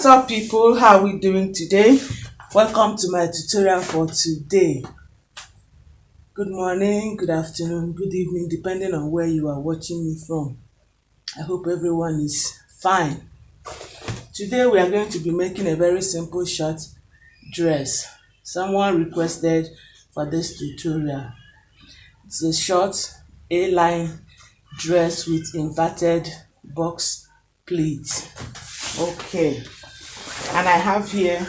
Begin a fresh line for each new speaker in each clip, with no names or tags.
What's up, people? How are we doing today? Welcome to my tutorial for today. Good morning, good afternoon, good evening, depending on where you are watching me from. I hope everyone is fine. Today we are going to be making a very simple short dress. Someone requested for this tutorial. It's a short A-line dress with inverted box pleat. Okay, and I have here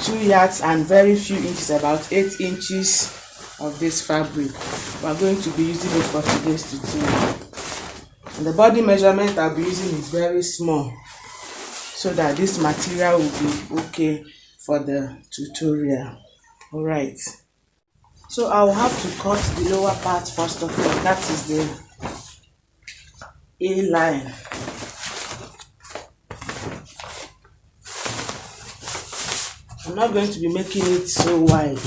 2 yards and very few inches, about 8 inches of this fabric. We are going to be using it for today's tutorial. And the body measurement I'll be using is very small, so that this material will be okay for the tutorial. Alright, so I'll have to cut the lower part first of all. That is the A-line. I'm not going to be making it so wide.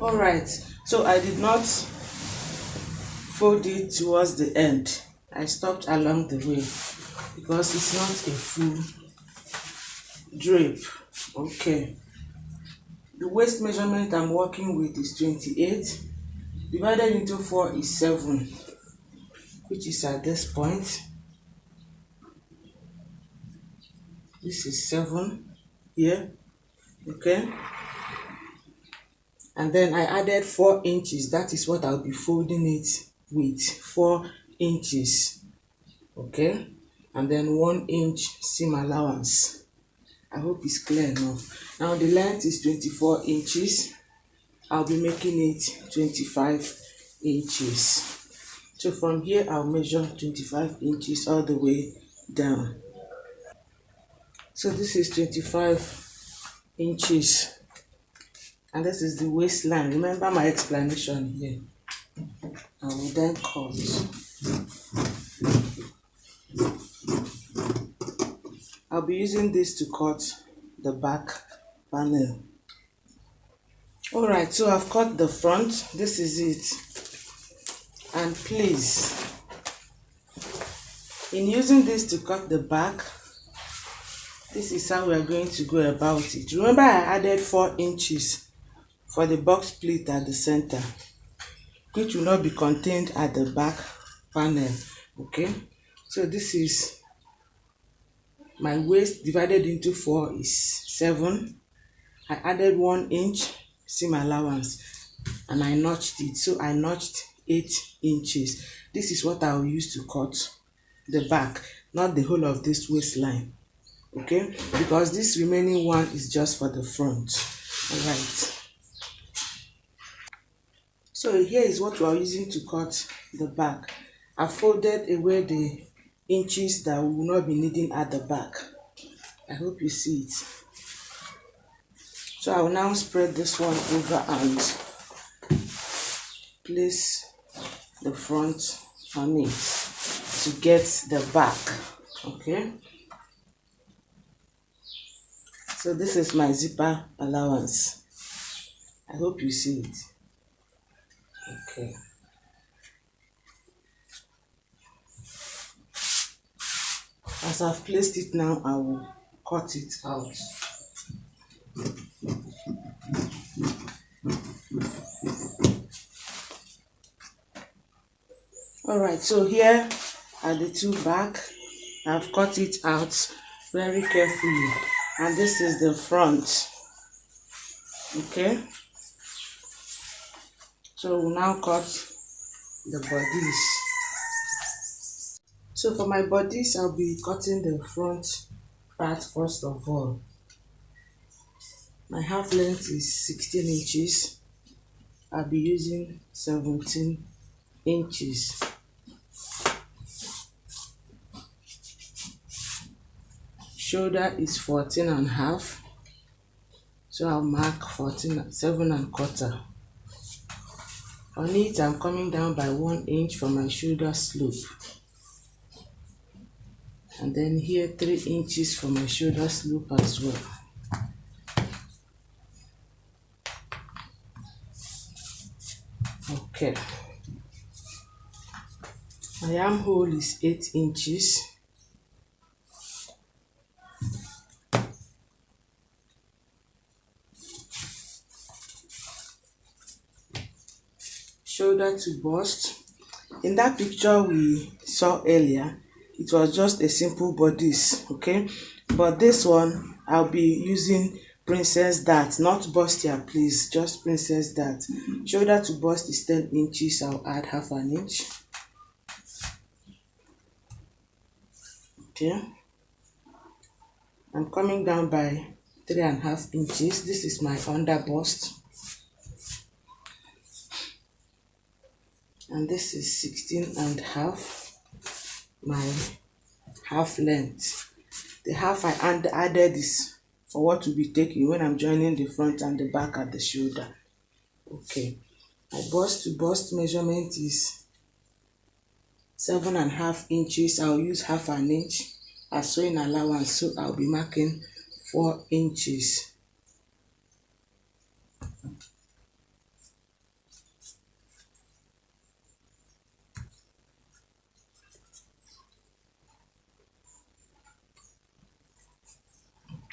Alright, so I did not fold it towards the end. I stopped along the way because it's not a full drape. Okay. The waist measurement I'm working with is 28. Divided into 4 is 7, which is at this point. This is 7 here. Okay. And then I added 4 inches. That is what I'll be folding it with. 4 inches. Okay. And then 1 inch seam allowance. I hope it's clear enough. Now the length is 24 inches. I'll be making it 25 inches. So from here I'll measure 25 inches all the way down. So this is 25 inches. And this is the waistline. Remember my explanation here. I will then cut. I'll be using this to cut the back panel. Alright, so I've cut the front. This is it. And please, in using this to cut the back, this is how we are going to go about it. Remember I added 4 inches for the box pleat at the center, which will not be contained at the back panel. Okay, so this is my waist divided into 4 is 7. I added 1 inch seam allowance and I notched it. So I notched 8 inches. This is what I will use to cut the back, not the whole of this waistline. Okay, because this remaining one is just for the front. Alright. So here is what we are using to cut the back. I folded away the inches that we will not be needing at the back. I hope you see it. So I will now spread this one over and place the front on it to get the back. Okay. So this is my zipper allowance. I hope you see it. Okay. As I've placed it now, I will cut it out. Alright, so here are the two back. I've cut it out very carefully. And this is the front. Okay. So we'll now cut the bodice. So for my bodice, I'll be cutting the front part first of all. My half length is 16 inches. I'll be using 17 inches. Shoulder is 14.5. So I'll mark 7.25. On it, I'm coming down by 1 inch for my shoulder slope. And then here 3 inches for my shoulder slope as well. Okay, my armhole is 8 inches. Shoulder to bust. In that picture we saw earlier, it was just a simple bodice, okay? But this one, I'll be using princess dart, not bustier, please, just princess dart. Shoulder to bust is 10 inches. I'll add half an inch. Okay. I'm coming down by 3.5 inches. This is my under bust. And this is 16.5, my half length. The half I added is for what will be taken when I'm joining the front and the back at the shoulder. Okay, my bust to bust measurement is 7.5 inches. I'll use half an inch as sewing allowance, so I'll be marking 4 inches.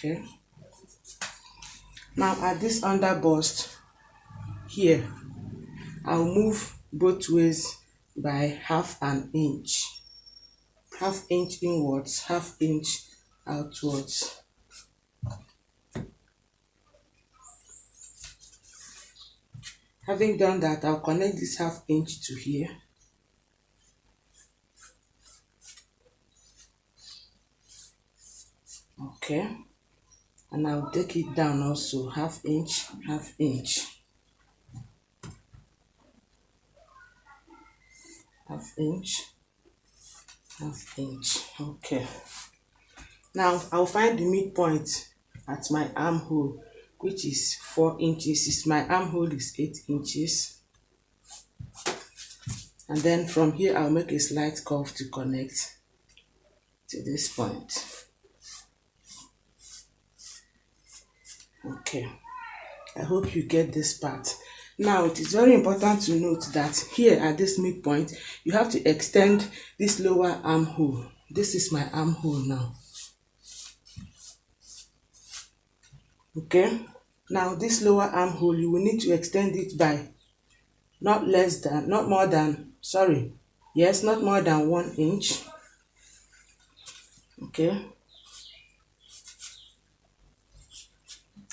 Okay, now at this under bust here, I'll move both ways by half an inch. Half inch inwards, half inch outwards. Having done that, I'll connect this half inch to here. Okay, and I'll take it down also, half inch, half inch, half inch, half inch. Okay, now I'll find the midpoint at my armhole, which is 4 inches. My armhole is 8 inches. And then from here, I'll make a slight curve to connect to this point. Okay, I hope you get this part. Now, it is very important to note that here at this midpoint, you have to extend this lower armhole. This is my armhole now. Okay, now this lower armhole, you will need to extend it by not more than 1 inch. Okay,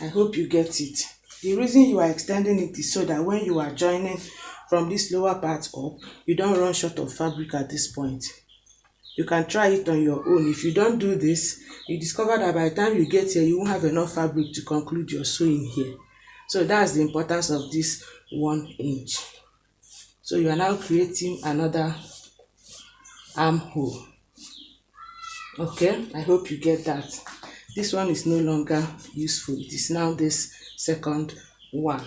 I hope you get it. The reason you are extending it is so that when you are joining from this lower part up, you don't run short of fabric at this point. You can try it on your own. If you don't do this, you discover that by the time you get here, you won't have enough fabric to conclude your sewing here. So that's the importance of this 1 inch. So you are now creating another armhole. Okay, I hope you get that. This one is no longer useful. It is now this second one.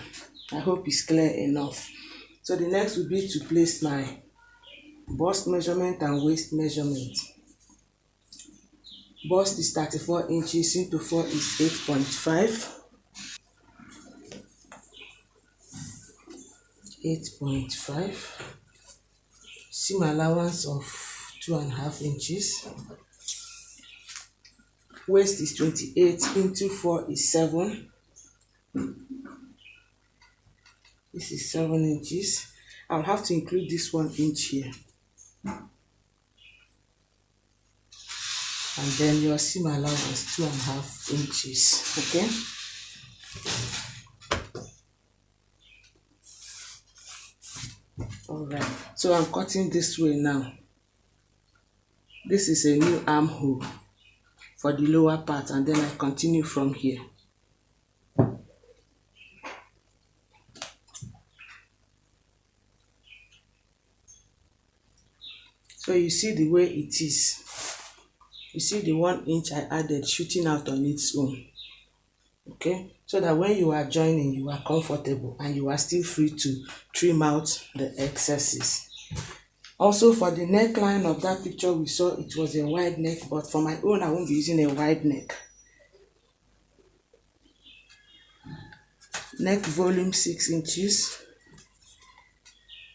I hope it's clear enough. So the next will be to place my bust measurement and waist measurement. Bust is 34 inches into 4 is 8.5. 8.5. Seam allowance of 2.5 inches. Waist is 28 into 4 is 7. This is 7 inches. I'll have to include this 1 inch here. And then your seam allowance 2.5 inches. Okay. Alright, so I'm cutting this way now. This is a new armhole for the lower part, and then I continue from here. So you see the way it is. You see the 1 inch I added shooting out on its own. Okay, so that when you are joining, you are comfortable and you are still free to trim out the excesses. Also, for the neckline of that picture we saw, it was a wide neck, but for my own, I won't be using a wide neck. Neck volume 6 inches.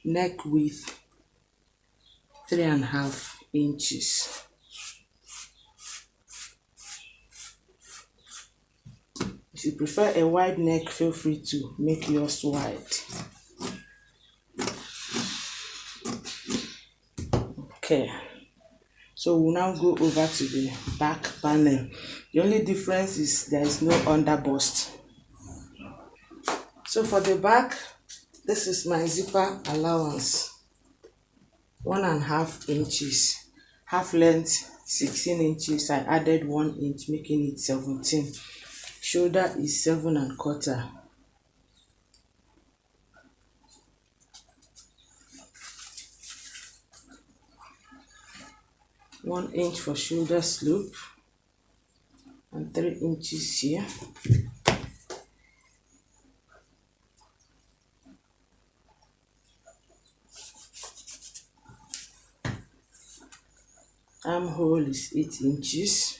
neck width 3.5 inches. If you prefer a wide neck, feel free to make yours wide. Okay, so we'll now go over to the back panel. The only difference is there is no underbust. So for the back, this is my zipper allowance, 1.5 inches, half length 16 inches. I added 1 inch, making it 17. Shoulder is 7.25. One inch for shoulder slope and 3 inches here. Armhole is 8 inches.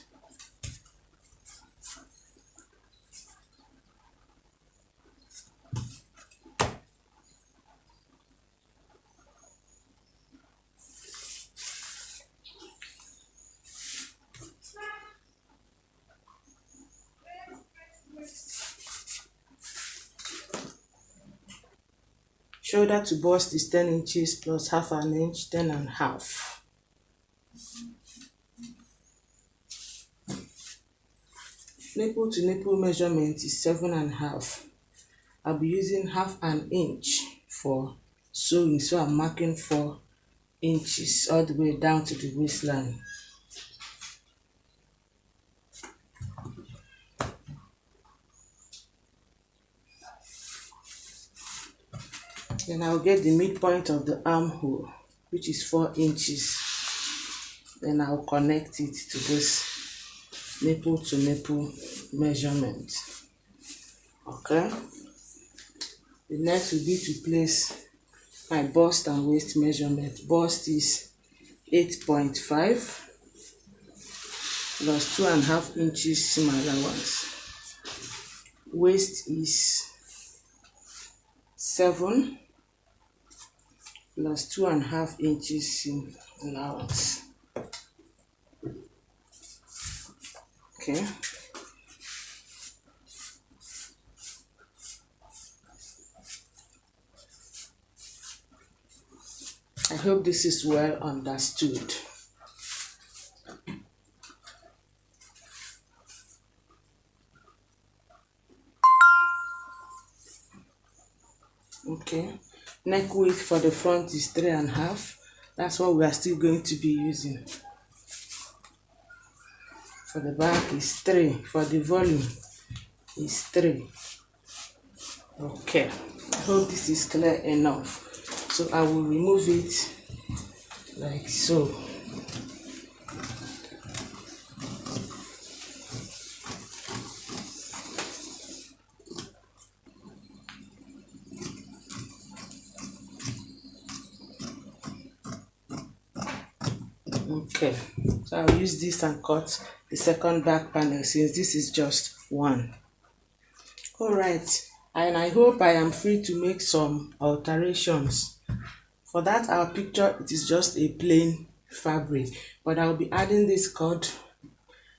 Shoulder to bust is 10 inches plus half an inch, 10.5. Nipple to nipple measurement is 7.5. I'll be using half an inch for sewing, so I'm marking 4 inches all the way down to the waistline. Then I'll get the midpoint of the armhole, which is 4 inches. Then I'll connect it to this nipple to nipple measurement. Okay. The next will be to place my bust and waist measurement. Bust is 8.5 plus 2.5 inches seam allowance. Waist is 7 plus 2.5 inches seam allowance. Okay. I hope this is well understood. Okay. Neck width for the front is 3.5. That's what we are still going to be using. For the back is 3. For the volume is 3. Okay. I hope this is clear enough. So I will remove it like so. Okay, so I'll use this and cut the second back panel since this is just one. Alright, and I hope I am free to make some alterations. For that, our picture, it is just a plain fabric, but I'll be adding this cord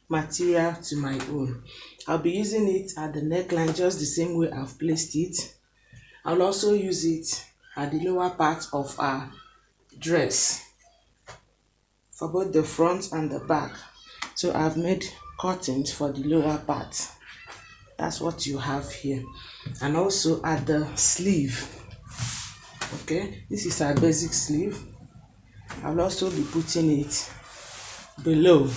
material to my own. I'll be using it at the neckline just the same way I've placed it. I'll also use it at the lower part of our dress for both the front and the back. So I've made cuttings for the lower part. That's what you have here. And also at the sleeve. Okay, this is our basic sleeve. I'll also be putting it below.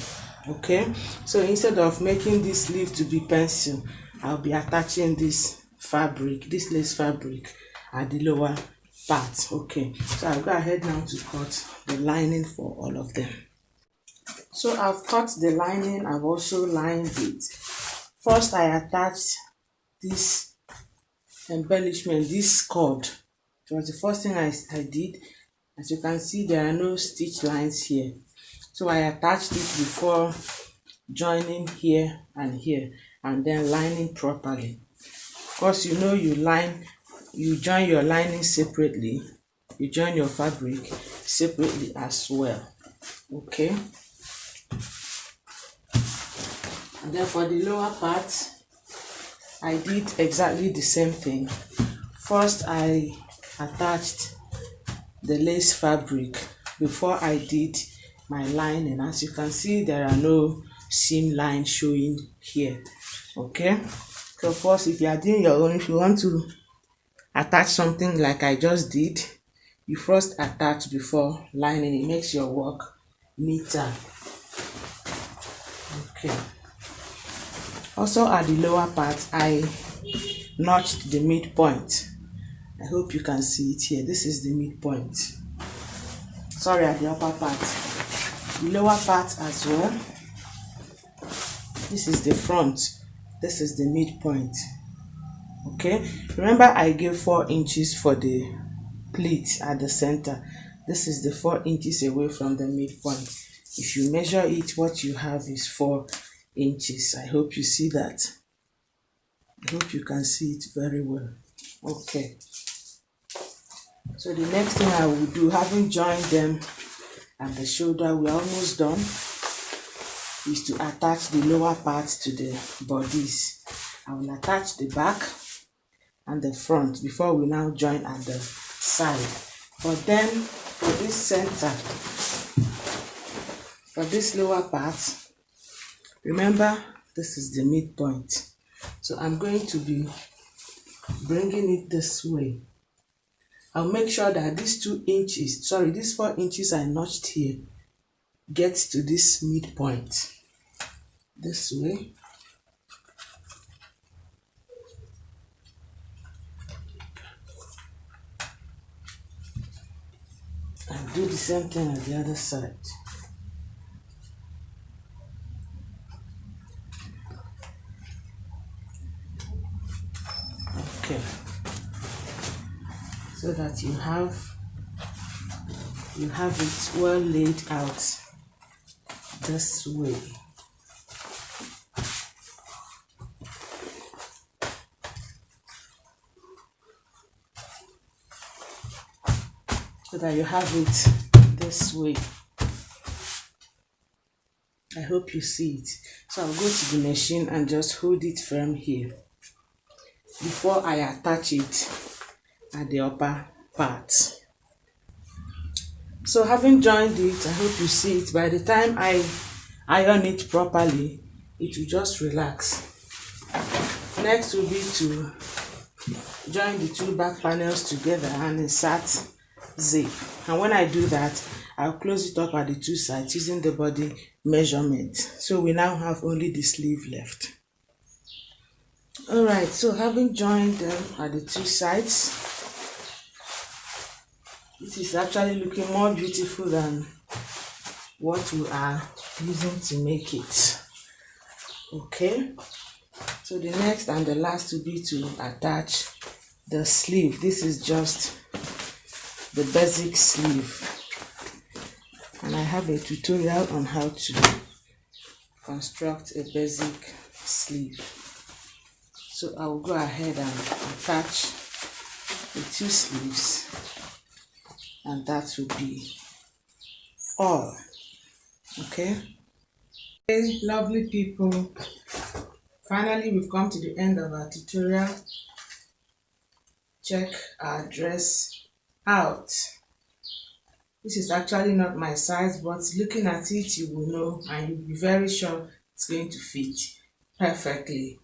Okay, so instead of making this sleeve to be pencil, I'll be attaching this fabric, this lace fabric at the lower part. Okay, so I'll go ahead now to cut the lining for all of them. So I've cut the lining, I've also lined it. First, I attached this embellishment, this cord. It was the first thing I did. As you can see, there are no stitch lines here. So I attached it before joining here and here, and then lining properly. Of course, you know you join your lining separately you join your fabric separately as well. Okay, and then for the lower part, I did exactly the same thing. First, I attached the lace fabric before I did my lining. As you can see, there are no seam lines showing here. Okay, so first, if you are doing your own, if you want to attach something like I just did, you first attach before lining. It makes your work neater. Okay, also at the lower part, I notched the midpoint. I hope you can see it here. This is the midpoint. Sorry, at the upper part. The lower part as well. This is the front. This is the midpoint. Okay, remember I gave 4 inches for the pleat at the center. This is the 4 inches away from the midpoint. If you measure it, what you have is 4 inches. I hope you see that. I hope you can see it very well. Okay, so the next thing I will do, having joined them at the shoulder, we're almost done, is to attach the lower part to the bodice. I will attach the back and the front before we now join at the side. But then for this center, for this lower part, remember this is the midpoint. So I'm going to be bringing it this way. I'll make sure that these 4 inches I notched here gets to this midpoint. This way. And do the same thing on the other side. Okay, so that you have it well laid out this way. So that you have it this way. I hope you see it. So I'll go to the machine and just hold it firm here before I attach it at the upper part. So having joined it, I hope you see it. By the time I iron it properly, it will just relax. Next will be to join the 2 back panels together and insert zip. And when I do that, I'll close it up at the 2 sides using the body measurement. So we now have only the sleeve left. Alright, so having joined them at the 2 sides, this is actually looking more beautiful than what we are using to make it. Okay, so the next and the last will be to attach the sleeve. This is just the basic sleeve, and I have a tutorial on how to construct a basic sleeve. So I will go ahead and attach the 2 sleeves, and that will be all. Okay, lovely people, finally we've come to the end of our tutorial. Check our dress out. This is actually not my size, but looking at it you will know, and you'll be very sure it's going to fit perfectly.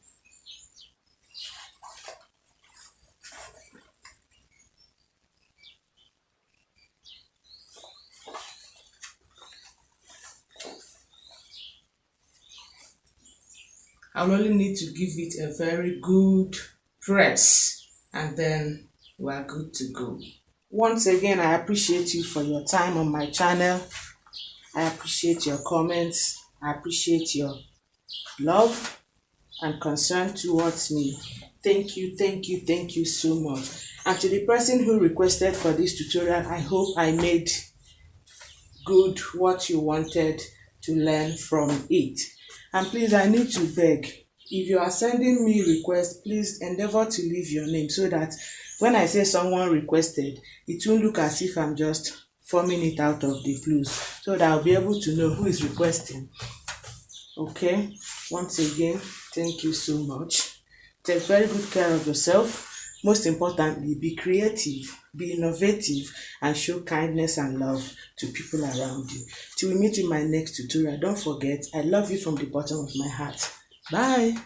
I'll only need to give it a very good press, and then we are good to go. Once again, I appreciate you for your time on my channel. I appreciate your comments. I appreciate your love and concern towards me. Thank you, thank you, thank you so much. And to the person who requested for this tutorial, I hope I made good what you wanted to learn from it. And please, I need to beg, if you are sending me requests, please endeavor to leave your name so that When I say someone requested, it won't look as if I'm just forming it out of the blues, so that I'll be able to know who is requesting. Okay, once again, thank you so much. Take very good care of yourself. Most importantly, be creative, be innovative, and show kindness and love to people around you. Till we meet in my next tutorial, don't forget, I love you from the bottom of my heart. Bye.